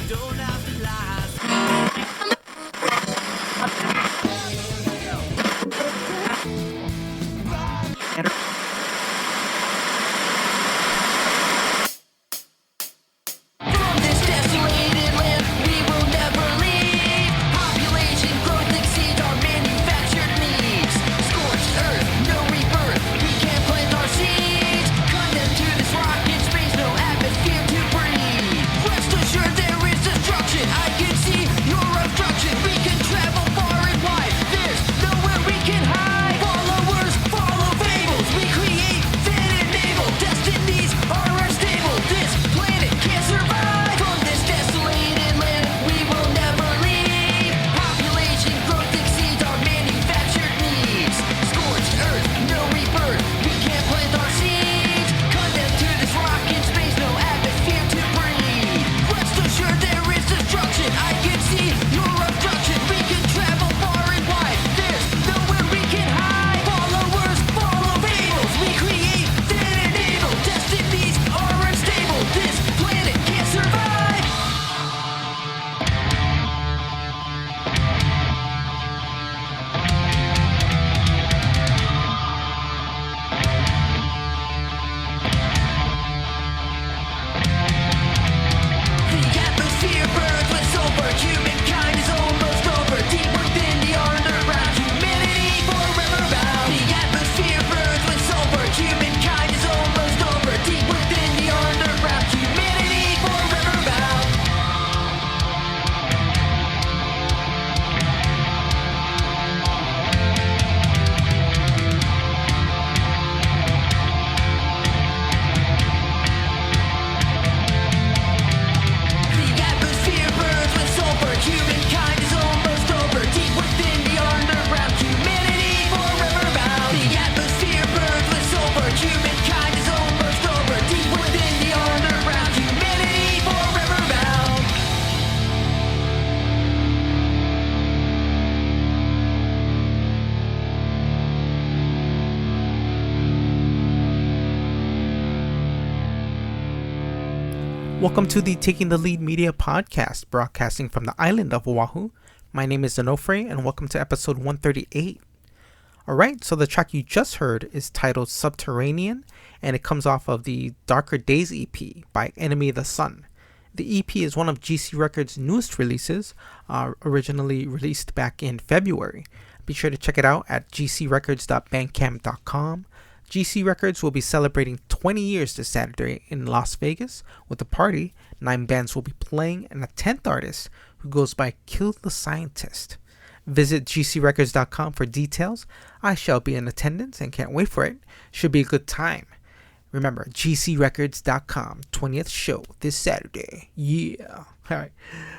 don't have to lie. From this desolated land, we will never leave. Population growth exceeds our manufactured needs. Scorched earth, no rebirth, we can't plant our seeds. Condemned to this rock in space, no atmosphere to breathe. Rest assured there is destruction, I can see your obstruction. We can travel far and wide, there's nowhere we can hide. Followers follow fables, we create, then enable. Destinies are unstable, this planet can't survive. From this desolated land, we will never leave. Population growth exceeds our manufactured needs. Scorched earth, no rebirth, we can't plant our seeds. Condemned to this rock in space, no atmosphere to breathe. Rest assured there is destruction, I can see your obstruction. We can travel far and wide, there's nowhere we can hide. Followers follow fables, we create, then enable. Destinies are unstable, this planet can't survive. The atmosphere burns with sulfur, humankind is almost over. Deep within the underground, humanity forever bound. The atmosphere burns with sulfur, humankind is almost over. Deep within the underground, humanity forever bound. The atmosphere burns with sulfur, humankind is almost over. Deep within the underground, humanity forever bound. The atmosphere burns with sulfur, humankind is almost over. Deep within the underground, humanity forever bound. Welcome to the Taking the Lead Media Podcast, broadcasting from the island of Oahu. My name is Onofre, and welcome to episode 138. Alright, so the track you just heard is titled Subterranean, and it comes off of the Darker Days EP by Enemy of the Sun. The EP is one of GC Records' newest releases, originally released back in February. Be sure to check it out at gcrecords.bandcamp.com. GC Records will be celebrating 20 years this Saturday in Las Vegas with a party. 9 bands will be playing, and a 10th artist who goes by Kill the Scientist. Visit gcrecords.com for details. I shall be in attendance and can't wait for it. Should be a good time. Remember, gcrecords.com, 20th show this Saturday. Yeah. Alright.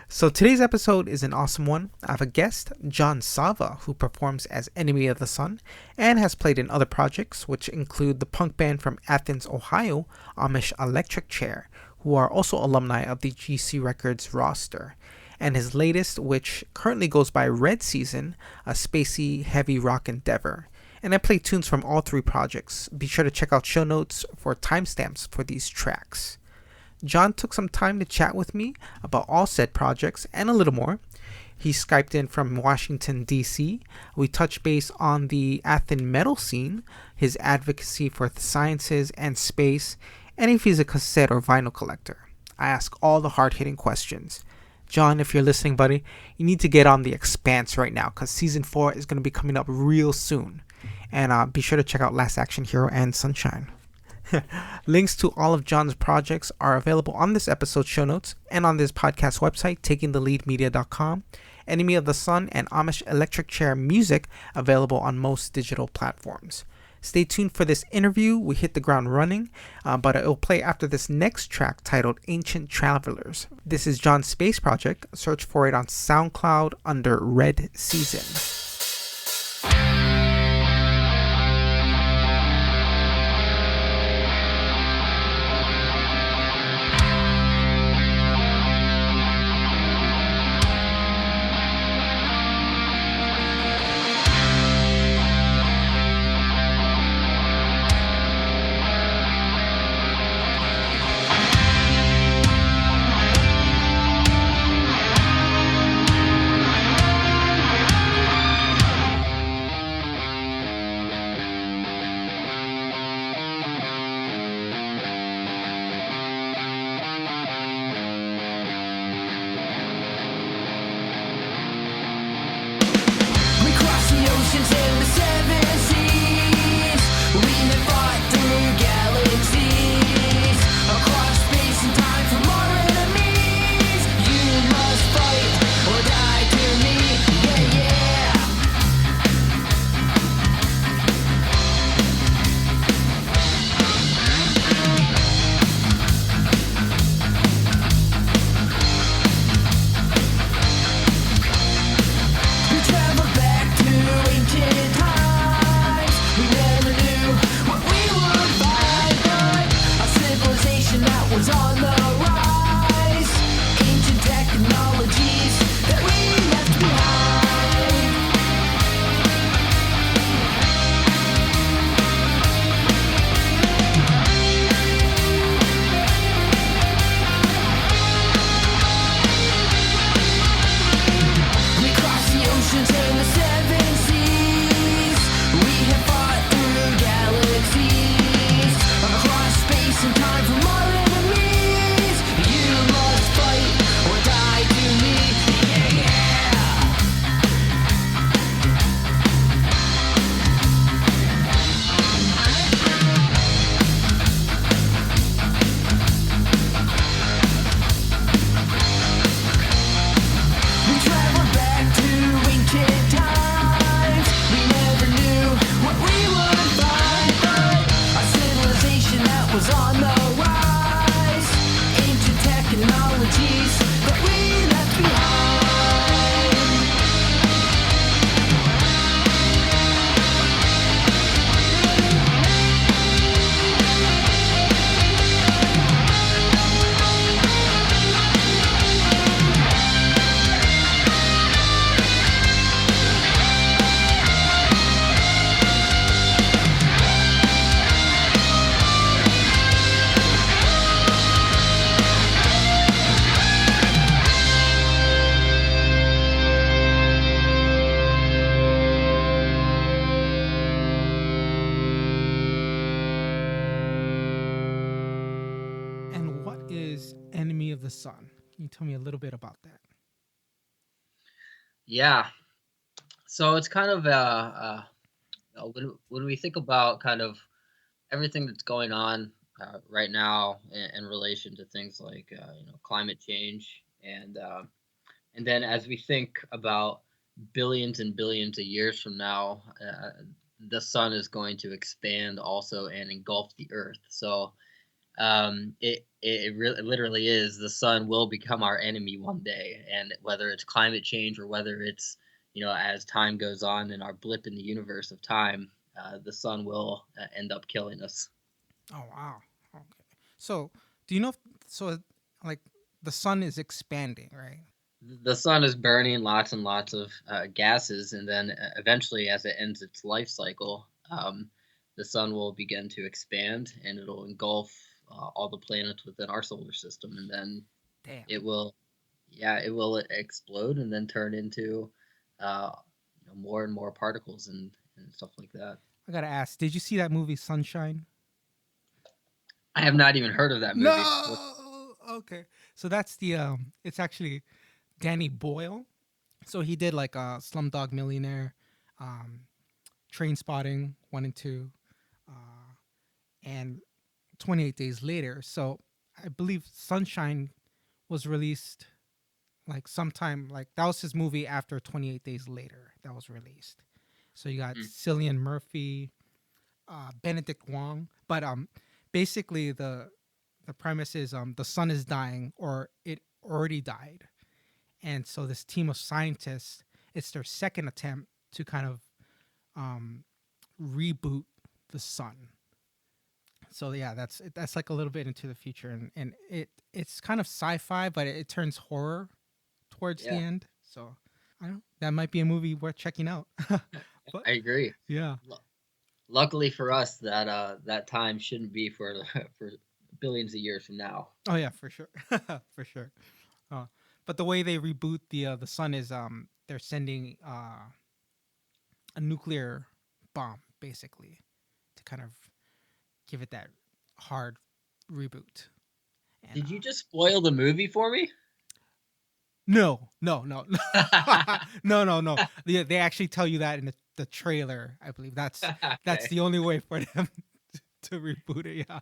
So today's episode is an awesome one. I have a guest, John Sava, who performs as Enemy of the Sun and has played in other projects, which include the punk band from Athens, Ohio, Amish Electric Chair, who are also alumni of the GC Records roster. And his latest, which currently goes by Red Season, a spacey, heavy rock endeavor. And I play tunes from all 3 projects. Be sure to check out show notes for timestamps for these tracks. John took some time to chat with me about all said projects and a little more. He Skyped in from Washington, D.C. We touched base on the Athens metal scene, his advocacy for the sciences and space, and if he's a cassette or vinyl collector. I ask all the hard-hitting questions. John, if you're listening, buddy, you need to get on The Expanse right now, because Season 4 is going to be coming up real soon. And be sure to check out Last Action Hero and Sunshine. Links to all of John's projects are available on this episode's show notes and on this podcast website, takingtheleadmedia.com. Enemy of the Sun and Amish Electric Chair music available on most digital platforms. Stay tuned for this interview. We hit the ground running, but it will play after this next track titled Ancient Travelers. This is John's space project. Search for it on SoundCloud under Red Season. galaxies. Across space and time from our enemies. You must fight or die to me. Yeah, yeah. We traveled back to ancient times. We never knew what we would find, but a civilization that was on the rise. Ancient technologies that we left behind. We crossed the oceans and the seven seas. We have fought through galaxies. Across space and time from our enemies. You must fight or die to me. Yeah, yeah. We traveled back to ancient times. We never knew what we would find, but a civilization that was on the rise. Ancient technologies that we left behind. And what is Enemy of the Sun? Can you tell me a little bit about that? Yeah. So it's kind of when we think about kind of everything that's going on right now in relation to things like climate change and then as we think about billions and billions of years from now, the sun is going to expand also and engulf the earth. So it really literally is the sun will become our enemy one day, and whether it's climate change or whether it's as time goes on in our blip in the universe of time, the sun will end up killing us. Oh wow. Okay. So do you know? So like the sun is expanding, right? The sun is burning lots and lots of gases, and then eventually, as it ends its life cycle, the sun will begin to expand, and it'll engulf all the planets within our solar system, and then Damn. it will, yeah, it will explode and then turn into uh, more and more particles and stuff like that. I gotta ask. Did you see that movie Sunshine? I have not even heard of that movie. What? No. Okay. So that's the It's actually Danny Boyle. So he did like Slumdog Millionaire, um, Train Spotting 1 and 2, uh, and 28 Days Later. So I believe Sunshine was released like sometime like that was his movie after 28 Days Later that was released. So you got Mm, Cillian Murphy, Benedict Wong, but basically the premise is the sun is dying or it already died, and so this team of scientists, it's their second attempt to kind of um, reboot the sun. So yeah, that's like a little bit into the future, and it's kind of sci-fi, but it turns horror towards the yeah, end. So I don't know, that might be a movie worth checking out. But I agree. yeah, Lu- Luckily for us, that time shouldn't be for for billions of years from now. oh yeah, for sure, for sure. Uh, but the way they reboot the sun is they're sending a nuclear bomb basically to kind of give it that hard reboot. And Did you just spoil the movie for me? no, no, no, no, no, no. They actually tell you that in the trailer. I believe that's Okay. the only way for them to reboot it. Yeah,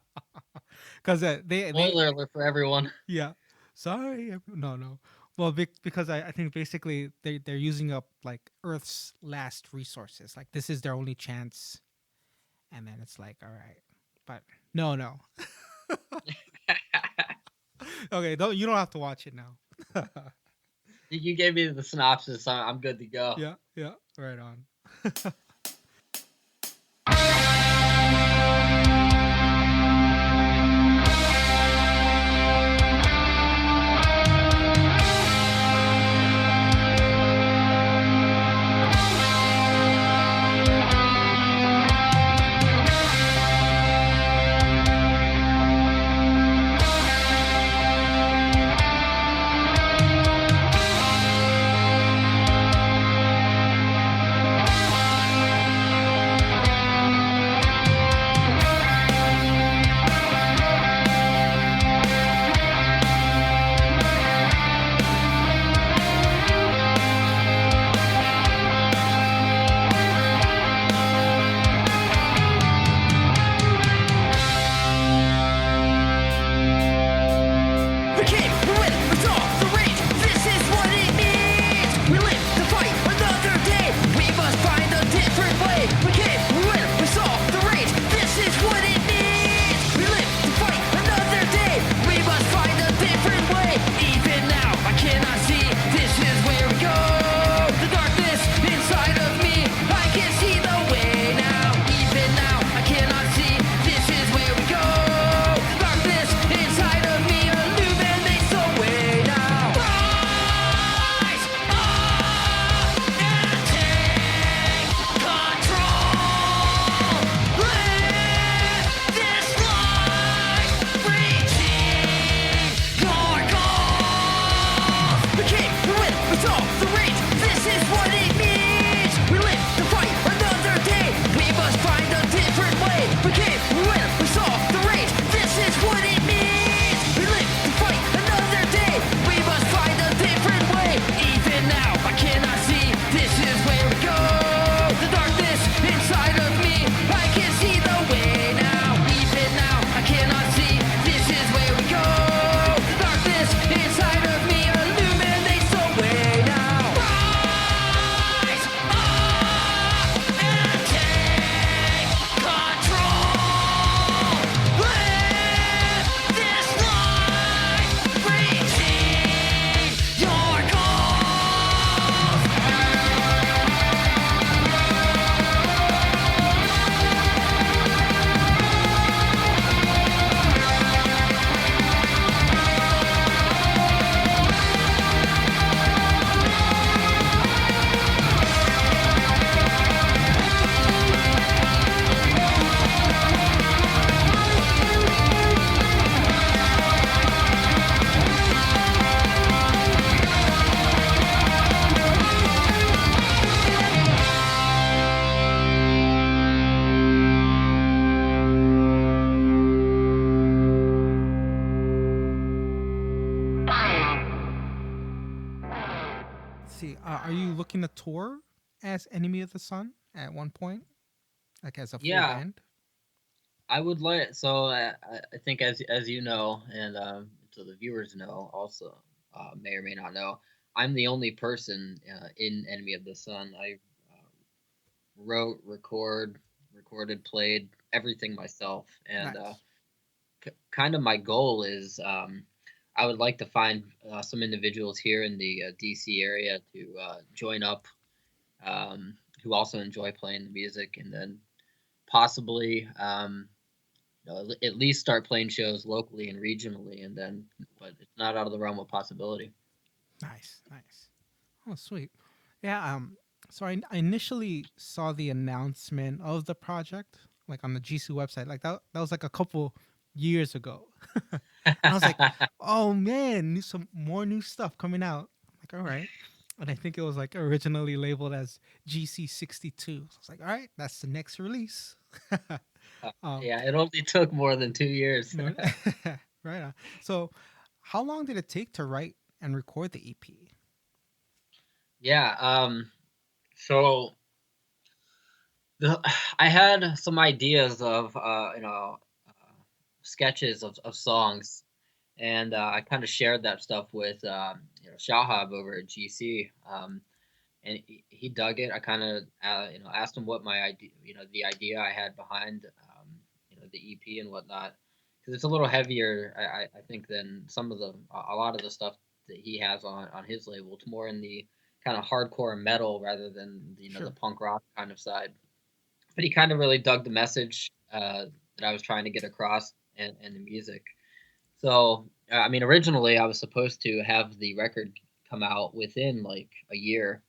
because they Spoiler alert for everyone. yeah. Sorry, no, no. Well, because I think basically they're using up like Earth's last resources. Like this is their only chance, and then it's like, all right, but no, no. Okay, don't you don't have to watch it now. You gave me the synopsis. I'm good to go. Yeah, yeah, right on. We came, we win, we saw the rage. This is what it means. We live to fight another day. We must find a different way. We came, we win, we saw the rage. This is what it means. We live to fight another day. We must find a different way. Even now, I cannot see. This is where we go. The darkness inside of me. I can see the way now. Even now, I cannot see. This is where we go. The darkness inside of me. Illuminates the way now. Rise up and take control. Live this life, reaching your goals. We came, we win, we saw the rage. This is what it means. We live to fight another day. We must find a different way. We came, we win, we saw the rage. This is what it means. We live to fight another day. We must find a different way. Even now, I cannot see. This is where we go. The darkness inside of me. I can see the way now. Even now, I cannot see. This is where we go. The darkness inside of me illuminates the way now. Rise up and take control. Live this life, reaching your goals. Let's see, are you looking to tour as Enemy of the Sun at one point, like as a full Yeah, band? I would like. So I think as you know, and so the viewers know also, may or may not know, I'm the only person in Enemy of the Sun. I wrote, recorded, played everything myself, and Nice. kind of my goal is I would like to find some individuals here in the DC area to join up, who also enjoy playing the music, and then possibly at least start playing shows locally and regionally, and then but it's not out of the realm of possibility. Nice, nice. Oh, sweet. Yeah. So I initially saw the announcement of the project like on the GC website. Like that was like a couple years ago. And I was like, oh man, some more new stuff coming out. I'm like, all right. And I think it was like originally labeled as GC62. So I was like, all right, that's the next release. um, Yeah, it only took more than 2 years. no, right on. So, how long did it take to write and record the EP? Yeah. So I had some ideas of sketches of songs, and I kind of shared that stuff with Shahab over at GC, and he dug it. I kind of asked him what my idea, the idea I had behind the EP and whatnot, because it's a little heavier, I think, than a lot of the stuff that he has on his label. It's more in the kind of hardcore metal rather than the Sure. punk rock kind of side. But he kind of really dug the message that I was trying to get across, and the music. So, I mean, originally I was supposed to have the record come out within like a year,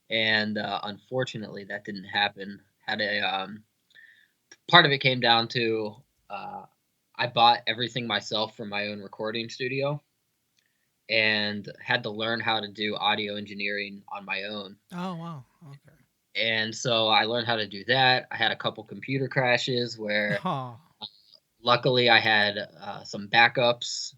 and unfortunately that didn't happen. Had a Part of it came down to I bought everything myself from my own recording studio and had to learn how to do audio engineering on my own. Oh wow. Okay. And so I learned how to do that. I had a couple computer crashes where Oh, luckily I had some backups,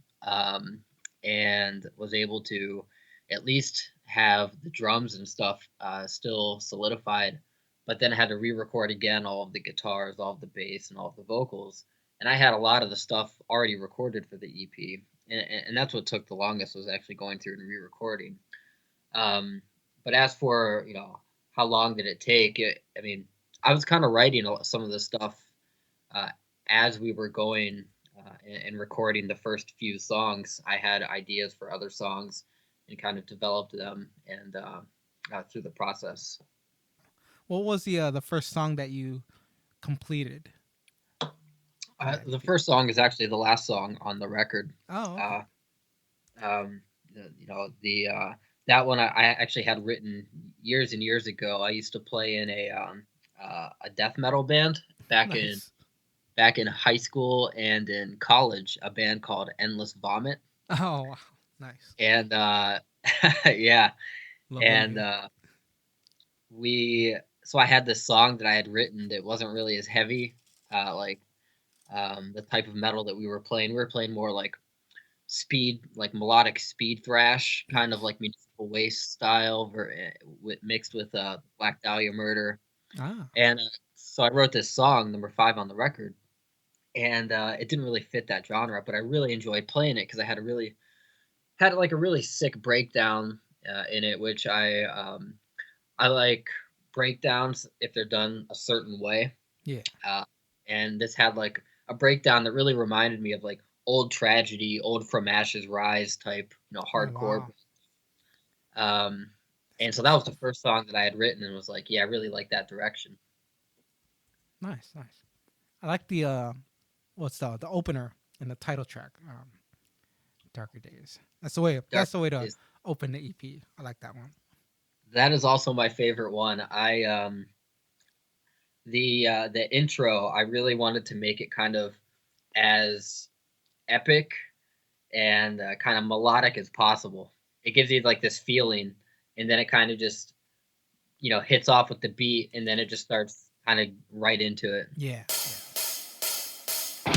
and was able to at least have the drums and stuff still solidified. But then I had to re-record again all of the guitars, all of the bass, and all of the vocals. And I had a lot of the stuff already recorded for the EP, and that's what took the longest, was actually going through and re-recording. Um, but as for how long did it take? I mean, I was kind of writing some of the stuff uh, as we were going and recording the first few songs. I had ideas for other songs and kind of developed them and through the process. what was the first song that you completed on that The EP? first song is actually the last song on the record. Oh, okay. Uh, the that one I actually had written years and years ago. I used to play in a death metal band back in Nice. back in high school and in college, a band called Endless Vomit. Oh, wow. Nice. And yeah, Love the and name. we so I had this song that I had written that wasn't really as heavy, like the type of metal that we were playing. We were playing more like like melodic speed thrash, kind of Nice. like Municipal Waste style, mixed with Black Dahlia Murder. Ah, And so I wrote this song, number 5 on the record, and it didn't really fit that genre, but I really enjoyed playing it because I had like a really sick breakdown in it, which I like breakdowns if they're done a certain way. yeah. Uh, and this had like a breakdown that really reminded me of like old tragedy, old From Ashes Rise type, Oh, hardcore. wow. Um, That's and so good that was the stuff. first song that I had written, and was like, yeah, I really like that direction. Nice, nice. I like the what's the opener and the title track, Darker Days. That's the way. Dark That's the way to is open the EP. I like that one. That is also my favorite one. I the intro, I really wanted to make it kind of as epic and kind of melodic as possible. It gives you like this feeling, and then it kind of just hits off with the beat, and then it just starts kind of right into it. Yeah, yeah.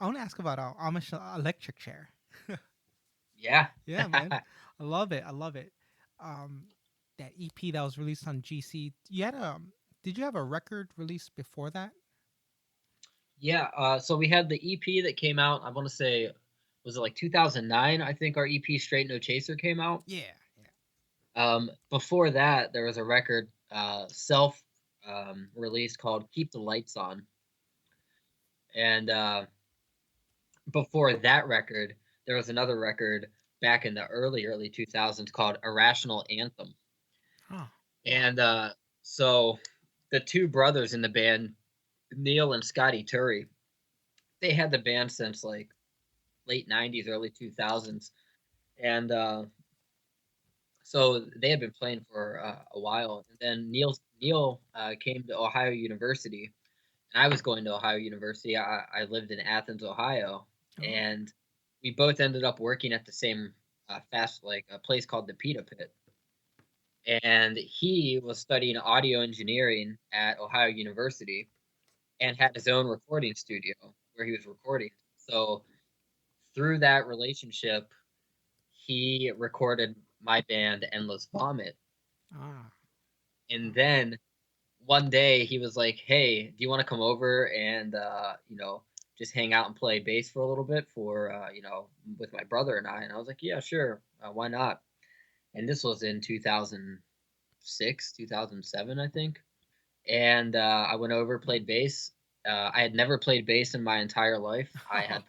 I want to ask about Amish Electric Chair. Yeah. Yeah, man, I love it. I love it. Um, that EP that was released on GC. You had did you have a record released before that? Yeah, so we had the EP that came out, I want to say, was it like 2009? I think our EP Straight No Chaser came out. Yeah, yeah. Before that, there was a record self released called Keep the Lights On. And before that record, there was another record back in the early 2000s called Irrational Anthem. Huh. And so the two brothers in the band, Neil and Scotty Turry, they had the band since like late 90s, early 2000s. And so they had been playing for a while. And then Neil came to Ohio University, and I was going to Ohio University. I lived in Athens, Ohio, Oh, okay. and we both ended up working at the same a place called the Pita Pit. And he was studying audio engineering at Ohio University and had his own recording studio where he was recording. So through that relationship, he recorded my band Endless Vomit. Ah. And then one day he was like, "Hey, do you want to come over and just hang out and play bass for a little bit for with my brother and I?" And I was like, "Yeah, sure. Why not?" And this was in 2006, 2007, I think. And I went over, played bass. I had never played bass in my entire life. I had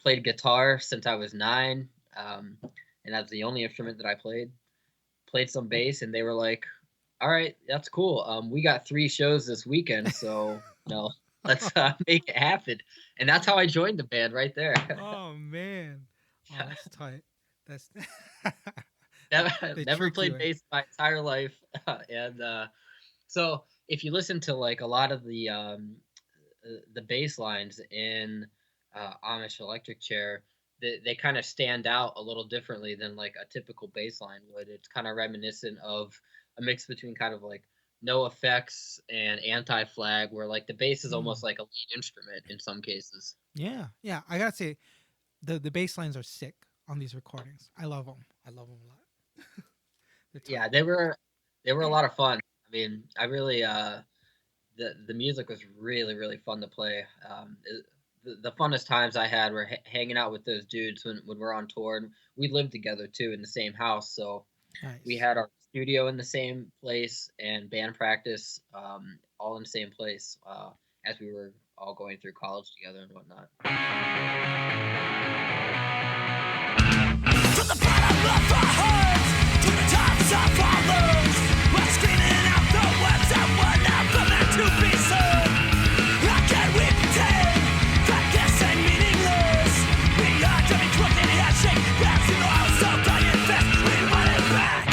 played guitar since I was 9, and that's the only instrument that I played. Played some bass, and they were like, "All right, that's cool. We got 3 shows this weekend, so let's make it happen." And that's how I joined the band right there. Oh man. Oh, that's tight. That's they Never tricked you. played bass my entire life, and so if you listen to like a lot of the bass lines in Amish Electric Chair, they kind of stand out a little differently than like a typical bass line would. It's kind of reminiscent of a mix between kind of like No Effects and Anti-Flag, where like the bass is almost Mm. like a lead instrument in some cases. Yeah, yeah. I gotta say, the bass lines are sick on these recordings. I love them. I love them a lot. They're Yeah, tight. they were a lot of fun. I mean, I really the music was really fun to play. The funnest times I had were hanging out with those dudes when we're on tour. And we lived together too in the same house, so we Nice. had our studio in the same place and band practice all in the same place as we were all going through college together and whatnot. From the bottom of our hearts to the tops of our lungs, we're screaming out the words that were never meant to be sung. How can we pretend that this ain't meaningless? We are to be crooked handshake, bouncing oil so done your fist. We want it back.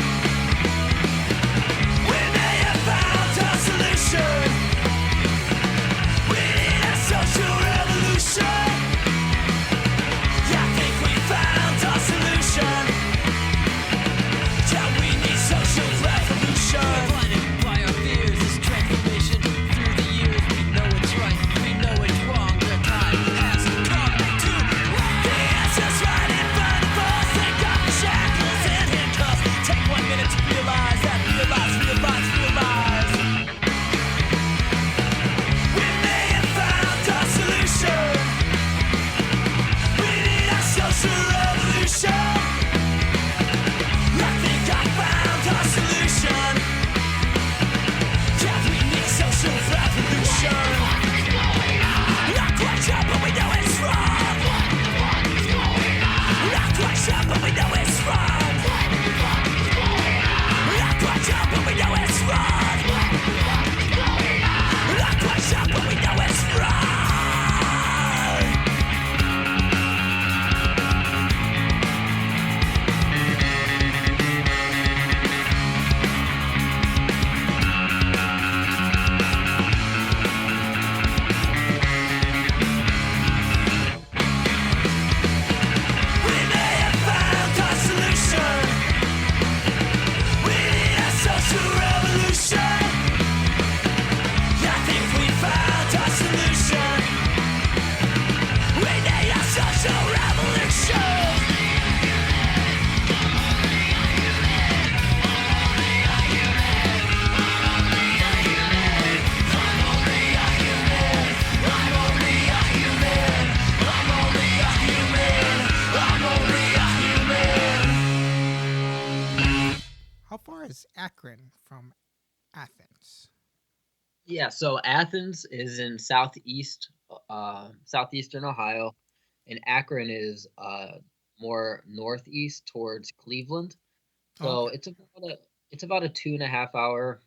We may have found a solution. We need a social revolution. Yeah, I think we found a solution. Yeah, we need social revolution. Blinded by our fears, this transformation through the years Akron from Athens? Yeah, so Athens is in southeastern Ohio, and Akron is more northeast towards Cleveland. Oh, So okay. it's about a 2.5 hour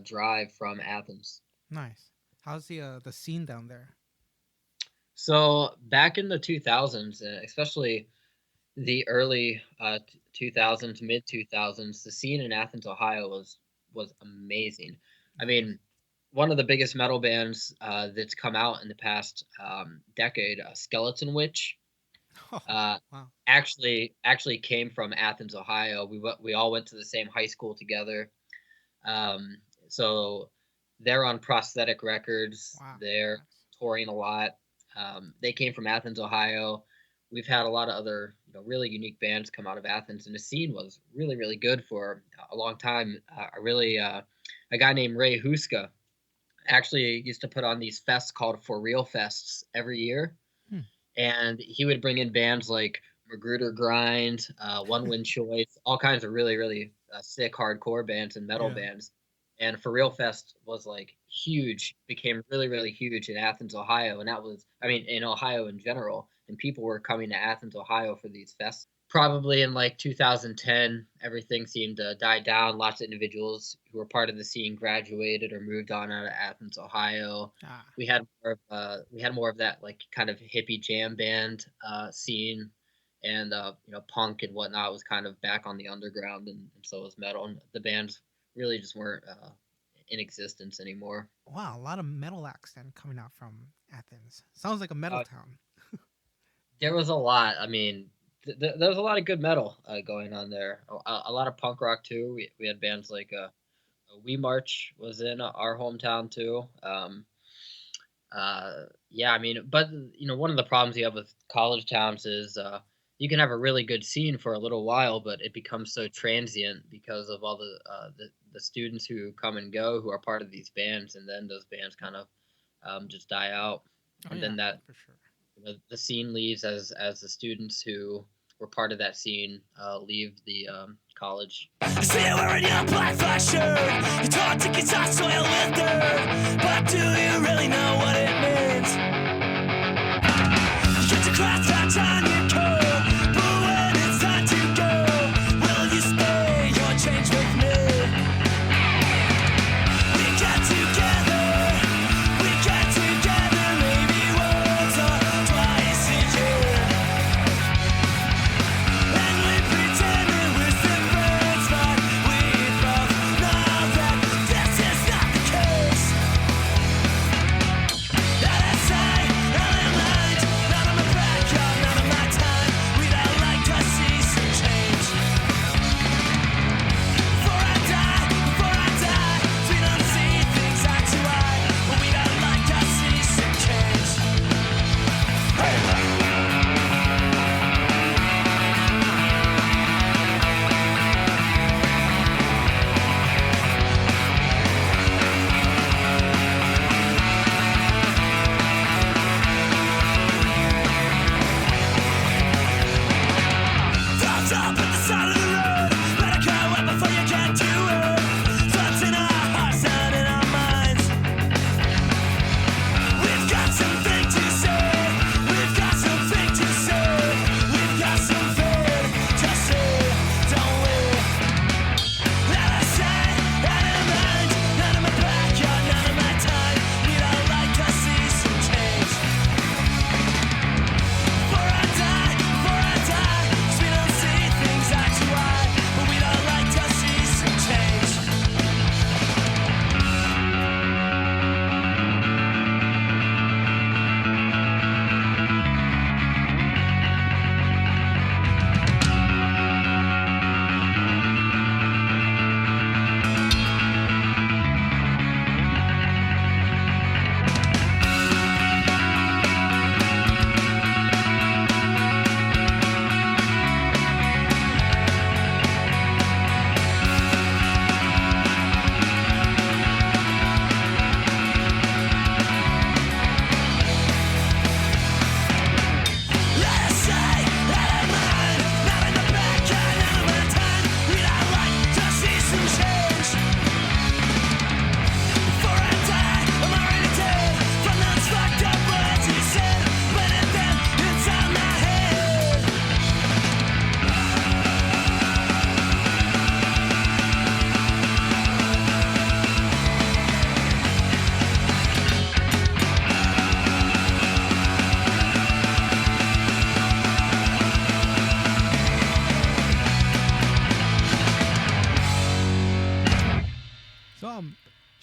drive from Athens. Nice. How's the scene down there? So back in the 2000s, especially the early 2000s, mid 2000s, the scene in Athens, Ohio was amazing. I Nice. mean, one of the biggest metal bands that's come out in the past decade, Skeleton Witch, Oh, uh, wow. actually came from Athens, Ohio. We all went to the same high school together. Um, so they're on Prosthetic Records. Wow. They're Nice. touring a lot. They came from Athens, Ohio. We've had a lot of other, really unique bands come out of Athens, and the scene was really, really good for a long time. A guy named Ray Huska actually used to put on these fests called For Real Fests every year, Hmm. and he would bring in bands like Magruder Grind, One Wind Choice, all kinds of really really sick hardcore bands and metal Yeah. bands. And For Real Fest was like huge, became really really huge in Athens, Ohio, and that was I mean in Ohio in general. And people were coming to Athens, Ohio for these fests. Probably in like 2010, everything seemed to die down. Lots of individuals who were part of the scene graduated or moved on out of Athens, Ohio. Ah. We had more of that like kind of hippie jam band scene, and punk and whatnot was kind of back on the underground, and so was metal. And the bands really just weren't in existence anymore. Wow. A lot of metal acts then coming out from Athens. Sounds like a metal Uh, town. there was a lot. I mean, there was a lot of good metal going on there. A lot of punk rock too. We had bands like We March was in our hometown too. Yeah, I mean, but one of the problems you have with college towns is you can have a really good scene for a little while, but it becomes so transient because of all the students who come and go who are part of these bands, and then those bands kind of just die out, Oh and yeah, then that for sure. the scene leaves as the students who were part of that scene leave the college. I see you wearing your black flag shirt. You taught to get soil with dirt, but do you really know what it means? You get your cross patch on your coat, but when it's time to go, will you stay or change with me? We get together, maybe once or twice a year, and we pretend that we're still friends, but we both know that this is not the case.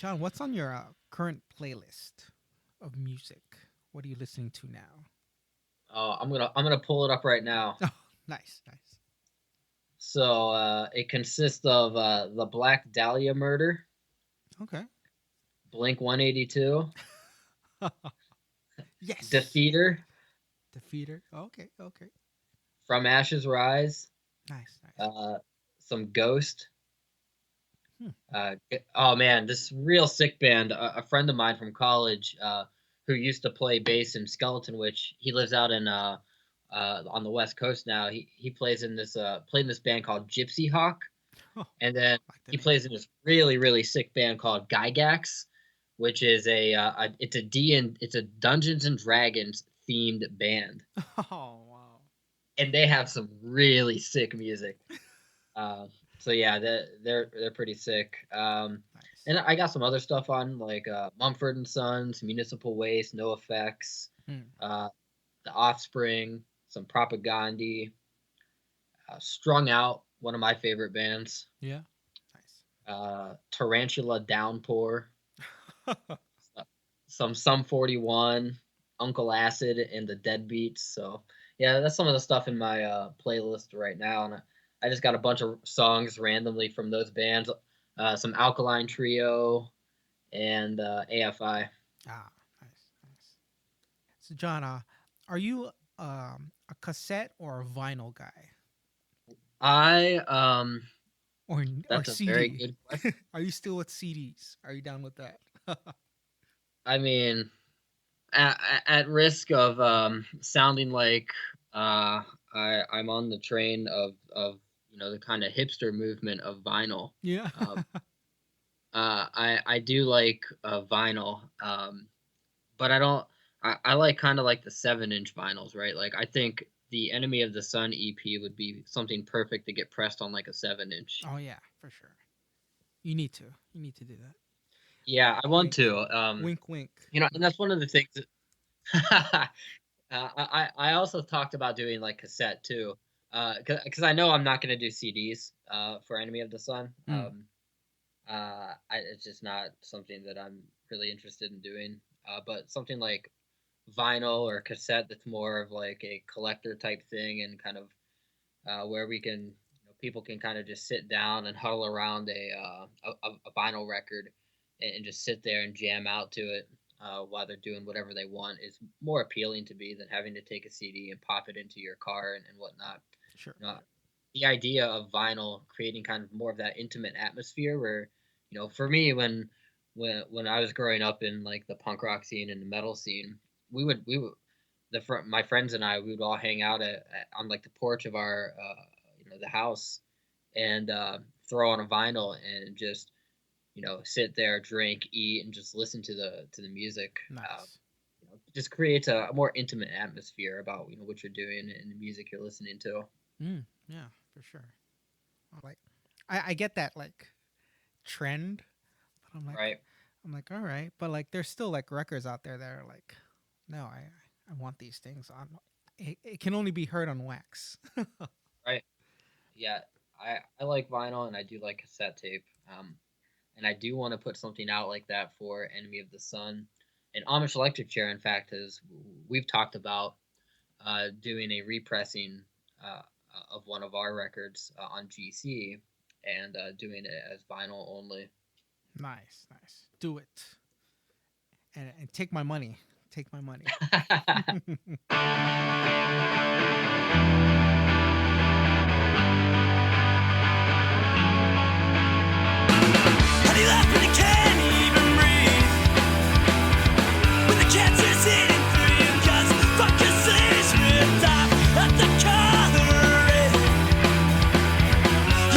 John, what's on your current playlist of music? What are you listening to now? I'm gonna pull it up right now. Oh, nice, nice. So it consists of the Black Dahlia Murder, Okay. Blink 182, Yes. Defeater, Defeater. Okay, okay. From Ashes Rise, Nice, nice. some Ghost. Hmm. Oh man, this real sick band. A friend of mine from college who used to play bass in Skeleton Witch. He lives out in on the West Coast now. He plays in this played in this band called Gypsy Hawk, Oh, and then like the he name. plays in this really sick band called Gygax, which is it's a Dungeons and Dragons themed band, Oh, wow. and they have some really sick music. Uh, so yeah, they're pretty sick. Nice. And I got some other stuff on like Mumford and Sons, Municipal Waste, No Effects, Hmm. uh, The Offspring, some Propaganda, Strung Out, one of my favorite bands, Yeah. Nice. Tarantula Downpour, uh, some Sum 41, Uncle Acid, and the Deadbeats. So yeah, that's some of the stuff in my playlist right now, and I just got a bunch of songs randomly from those bands. Some Alkaline Trio and AFI. Ah, nice, nice. So, John, are you a cassette or a vinyl guy, I or That's a very CD? good question. Are you still with CDs? Are you down with that? I mean, at risk of sounding like I'm on the train of the kind of hipster movement of vinyl. Yeah. Um, I do like vinyl, but I don't. I like kind of like the 7-inch vinyls, right? Like I think the Enemy of the Sun EP would be something perfect to get pressed on like a 7-inch. Oh yeah, for sure. You need to. You need to do that. Yeah, I want Wink, to. wink, wink. And that's one of the things. That, I also talked about doing like cassette too, because I know I'm not going to do CDs for Enemy of the Sun. Mm, It's just not something that I'm really interested in doing. But something like vinyl or cassette that's more of like a collector type thing, and kind of where we can people can kind of just sit down and huddle around a vinyl record, and just sit there and jam out to it while they're doing whatever they want is more appealing to me than having to take a CD and pop it into your car and whatnot. sure. You know, the idea of vinyl creating kind of more of that intimate atmosphere where, for me, when I was growing up in like the punk rock scene and the metal scene, we would my friends and I, we would all hang out on like the porch of our the house, and throw on a vinyl and just sit there, drink, eat, and just listen to the music. Nice. Just creates a more intimate atmosphere about what you're doing and the music you're listening to. Yeah, for sure. Like, I get that like trend, but Right. I'm like, all right, but like, there's still like records out there that are like, no, I want these things on. It can only be heard on wax. Right. Yeah. I like vinyl, and I do like cassette tape. And I do want to put something out like that for Enemy of the Sun. And Amish Electric Chair, in fact, we've talked about doing a repressing uh, of one of our records on GC, and doing it as vinyl only. Nice, nice. Do it, and take my money. Take my money. How do you laugh when you can't even breathe? When the cancer's eating through you, 'cause fuck your sleeves ripped off at the coloring.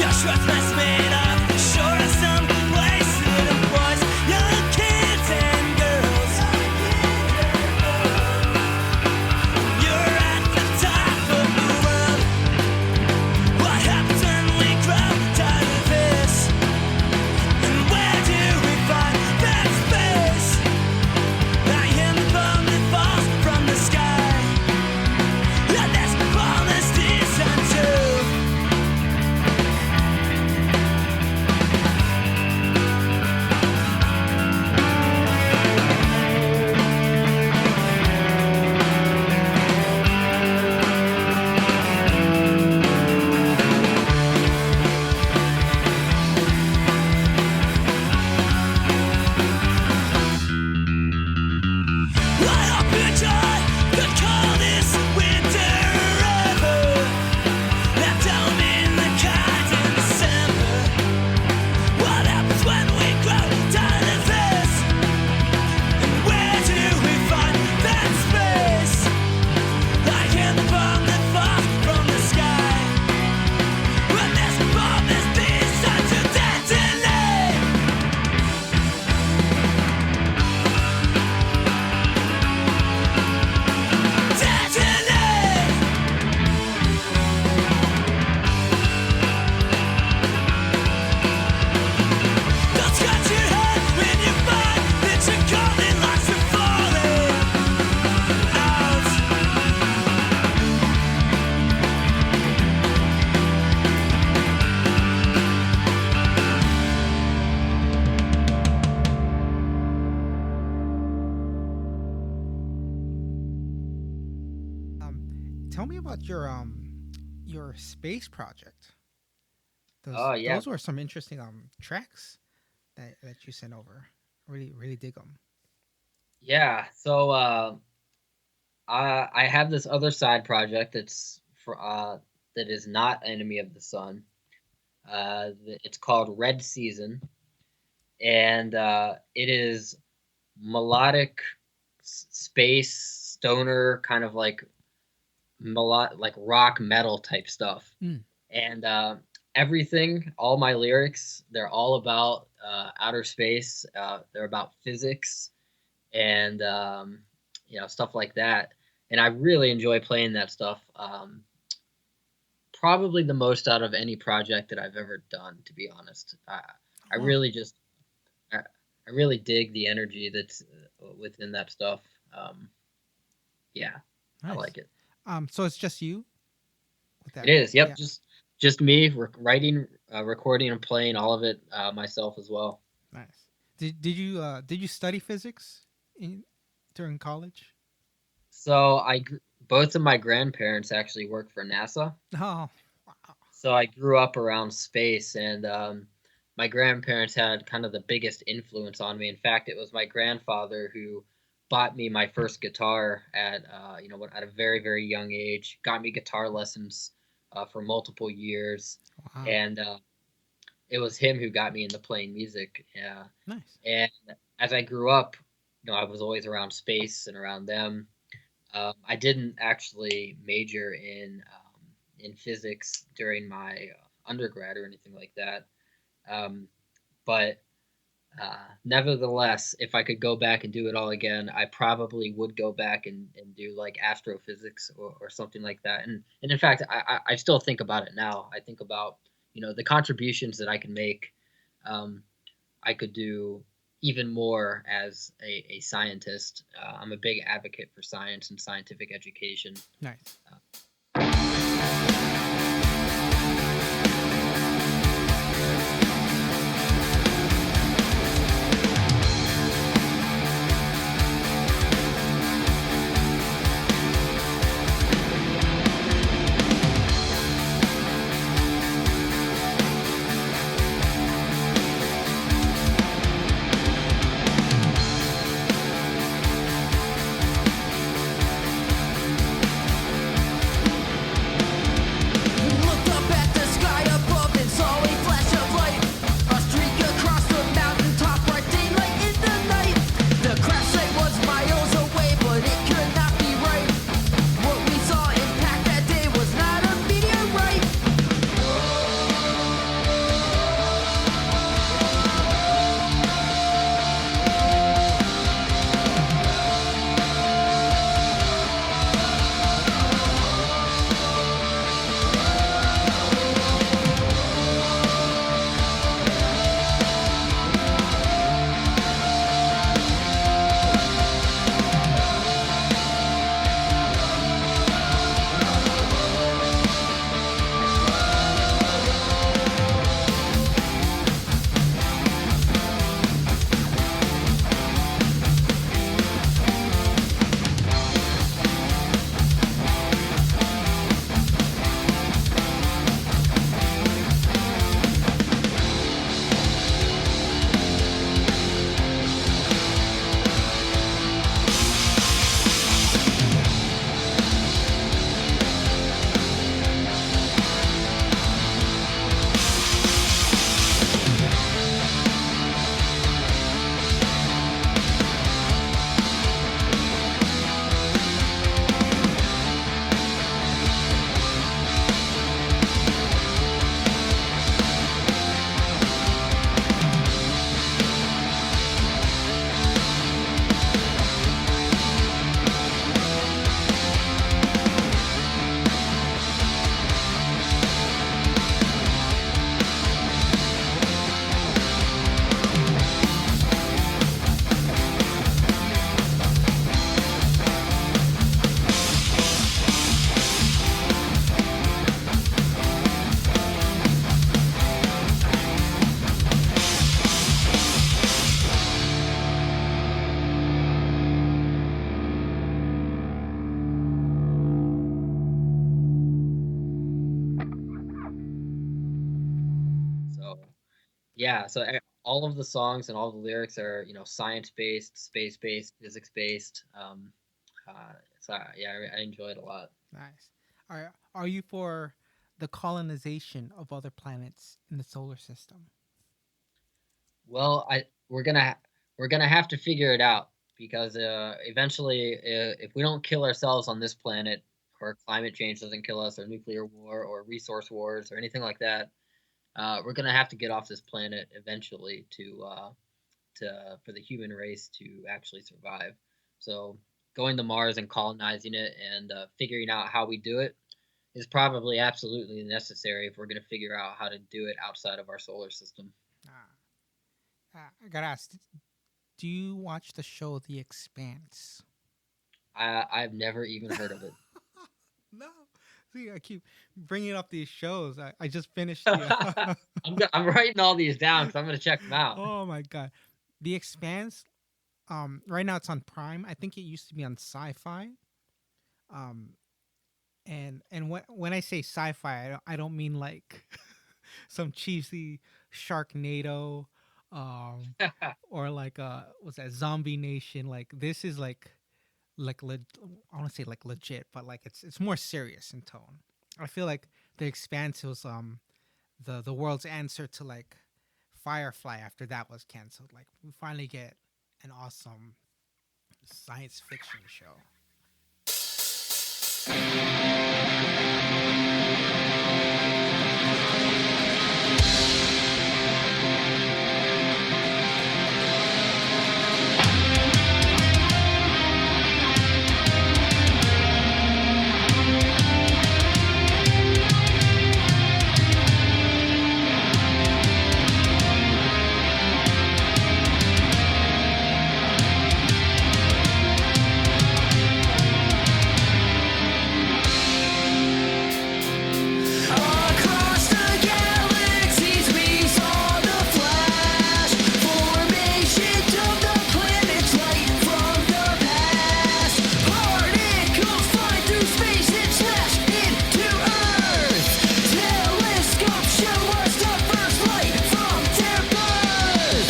Your shirt's nice made of the shore of some place in the boys, young kids and girls. You're at the top of the world. tell me about your space project. Oh yeah, Those were some interesting tracks that you sent over. Really dig them. yeah. So I have this other side project that is not Enemy of the Sun. It's called Red Season, and it is melodic space stoner kind of like like rock metal type stuff. Mm. And everything, all my lyrics, they're all about outer space. They're about physics and stuff like that. And I really enjoy playing that stuff. Probably the most out of any project that I've ever done, to be honest. I Oh, really just I, I really dig the energy that's within that stuff. Um, yeah, I nice. like it. So it's just you with It that? is. Yep, Yeah, just me writing, recording, and playing all of it myself as well. nice. Did you study physics in during college? So both of my grandparents actually work for NASA. Oh, wow. So I grew up around space, and my grandparents had kind of the biggest influence on me. In fact, it was my grandfather who bought me my first guitar at at a very young age. Got me guitar lessons for multiple years, Wow. and it was him who got me into playing music. Yeah, Nice. and as I grew up, I was always around space and around them. I didn't actually major in physics during my undergrad or anything like that. But nevertheless, if I could go back and do it all again, I probably would go back and do like astrophysics or something like that. And in fact, I still think about it now. I think about the contributions that I can make. Um, I could do even more as a scientist. I'm a big advocate for science and scientific education. Nice. Yeah, so all of the songs and all the lyrics are, science based, space based, physics based. So yeah, I enjoy it a lot. Nice. Are you for the colonization of other planets in the solar system? Well, we're gonna have to figure it out because eventually, if we don't kill ourselves on this planet, or climate change doesn't kill us, or nuclear war, or resource wars, or anything like that, we're gonna have to get off this planet eventually to for the human race to actually survive. So going to Mars and colonizing it and figuring out how we do it is probably absolutely necessary if we're going to figure out how to do it outside of our solar system. Ah, I gotta ask. Do you watch the show The Expanse? I've never even heard of it. No. See, I keep bringing up these shows. I just finished the. I'm writing all these down because I'm going to check them out. Oh my god, The Expanse. Right now it's on Prime. I think it used to be on Sci-Fi. Um, and when I say sci-fi, I don't mean like some cheesy Sharknado, um, or like what's that Zombie Nation? Like this is like I want to say like legit, but like it's more serious in tone. I feel like The Expanse was the world's answer to like Firefly after that was canceled. Like we finally get an awesome science fiction show. Across the galaxies we saw the flash formations of the planets light from the past. Particles fly through space and smash into Earth. Telescopes show us the first light from their birth.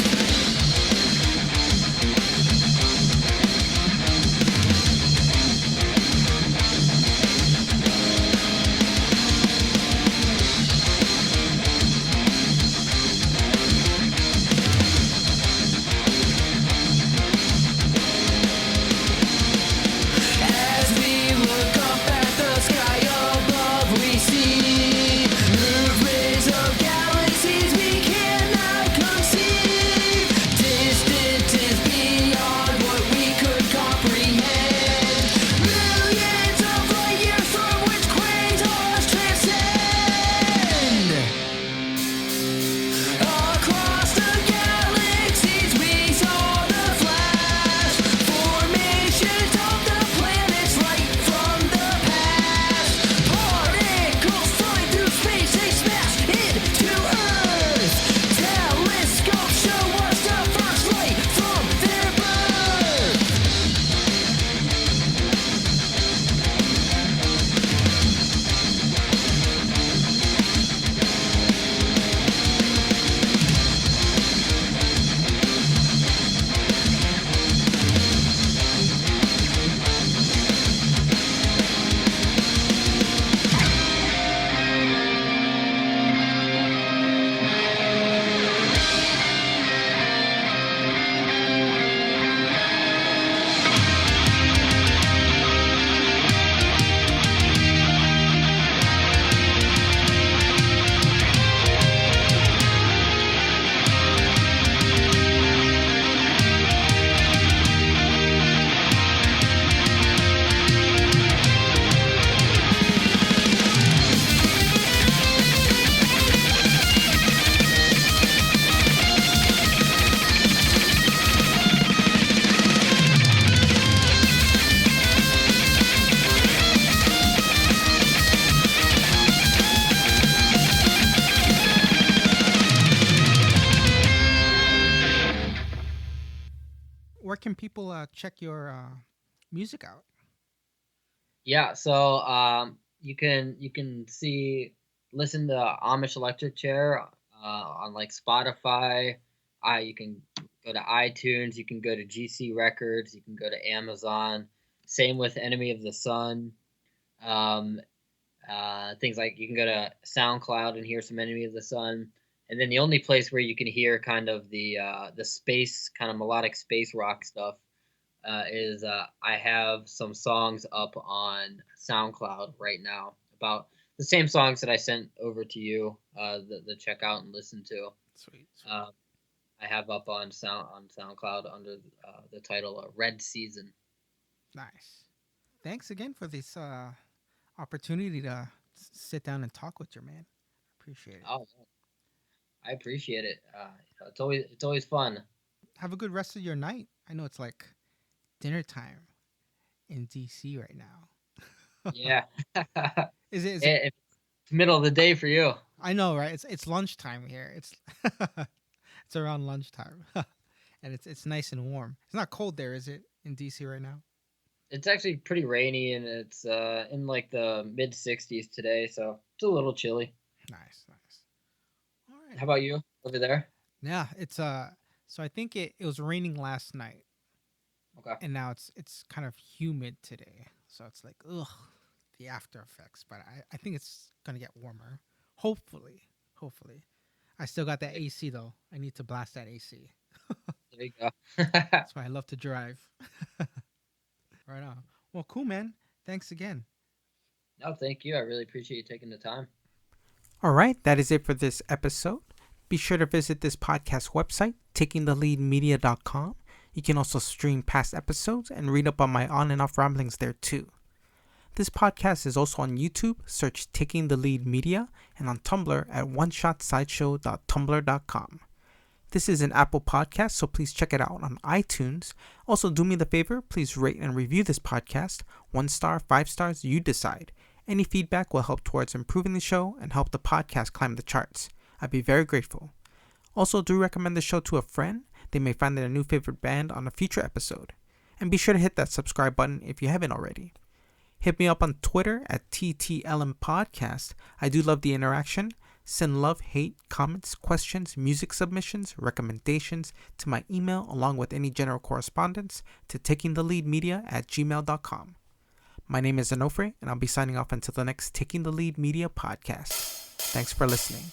As we look up at the sky above, we see movements of galaxies we cannot conceive. Distances beyond what we could comprehend. Millions of light years from which quasars transcend. Across the galaxies we saw the flash formations of the planets light from the past. Particles fly through space, they smash into Earth. Telescopes show us the first light from their birth. Where can people check your music out? Yeah, so you can listen to Amish Electric Chair on like Spotify. You can go to iTunes. You can go to GC Records. You can go to Amazon. Same with Enemy of the Sun. Um, things like you can go to SoundCloud and hear some Enemy of the Sun. And then the only place where you can hear kind of the space kind of melodic space rock stuff is I have some songs up on SoundCloud right now about the same songs that I sent over to you the check out and listen to. Sweet. Uh, I have up on SoundCloud under the title Red Season. Nice. Thanks again for this opportunity to sit down and talk with you, man. Appreciate it. Oh, I appreciate it. It's always fun. Have a good rest of your night. I know it's like dinner time in DC right now. Yeah. Is it? It's middle of the day for you. I know, right? It's lunchtime here. It's it's around lunchtime, and it's nice and warm. It's not cold there, is it, in DC right now? It's actually pretty rainy and it's in like the mid 60s today, so it's a little chilly. Nice, nice. All right. How about you over there? Yeah, it's So I think it was raining last night, Okay. and now it's kind of humid today. So it's like ugh, the after effects. But I think it's gonna get warmer. Hopefully, hopefully. I still got that AC though. I need to blast that AC. There you go. That's why I love to drive. Right on. Well, cool, man. Thanks again. No, thank you. I really appreciate you taking the time. All right, that is it for this episode. Be sure to visit this podcast website, takingtheleadmedia.com. You can also stream past episodes and read up on my on and off ramblings there too. This podcast is also on YouTube, search Taking the Lead Media, and on Tumblr at oneshotsideshow.tumblr.com. This is an Apple podcast, so please check it out on iTunes. Also, do me the favor, please rate and review this podcast. 1 star, 5 stars, you decide. Any feedback will help towards improving the show and help the podcast climb the charts. I'd be very grateful. Also, do recommend the show to a friend. They may find their new favorite band on a future episode. And be sure to hit that subscribe button if you haven't already. Hit me up on Twitter at TTLM Podcast. I do love the interaction. Send love, hate, comments, questions, music submissions, recommendations to my email along with any general correspondence to takingtheleadmedia@gmail.com. My name is Onofre, and I'll be signing off until the next Taking the Lead Media podcast. Thanks for listening.